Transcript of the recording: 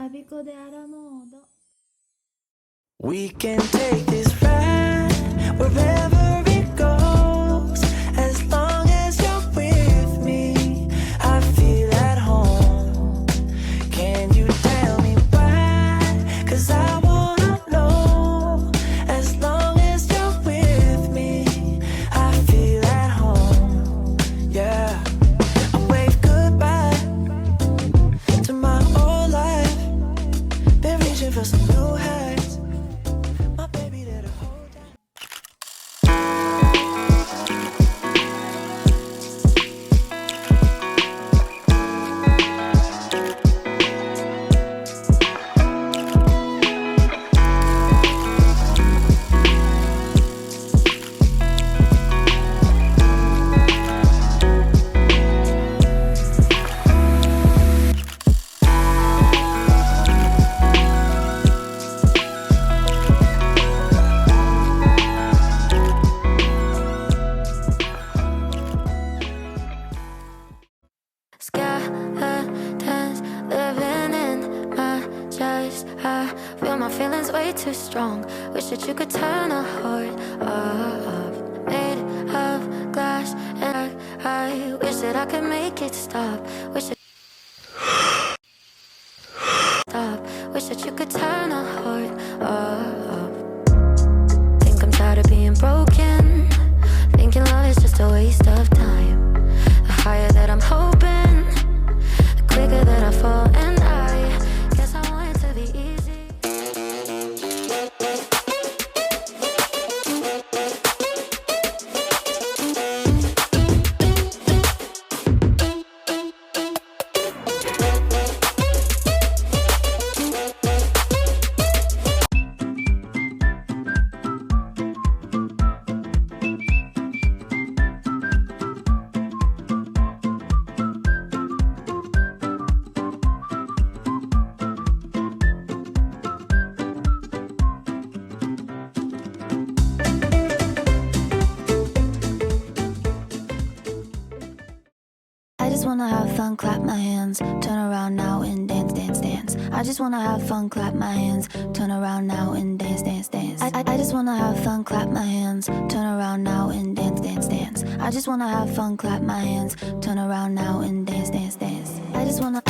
アビコでアラモード We can take this ride wherever it goes. As long as you're with me, I feel at home. Can you tell me why? 'Cause I wanna know. As long as you're with me, I feel at home. Yeah, I wave goodbye to my old life. Been reaching for some new heights. My baby there to hold down. Skeletons living in my chest. I feel my feelings way too strong. Wish that you could turn a heart off. Made of glass, and I wish that I could make it stop. Wish that you could turn a heart off. Think I'm tired of being broken. Thinking love is just a waste of time. The higher that I'm hoping, the quicker that I fall. And I guess I want it to be easy. I just wanna have fun, clap my hands, turn around now and dance, dance, dance. I just wanna have fun, clap my hands, turn around now and dance, dance, dance. I just wanna have fun, clap my hands, turn around now and dance, dance, dance. I just wanna have fun, clap my hands, turn around now and dance, dance, dance. I just wanna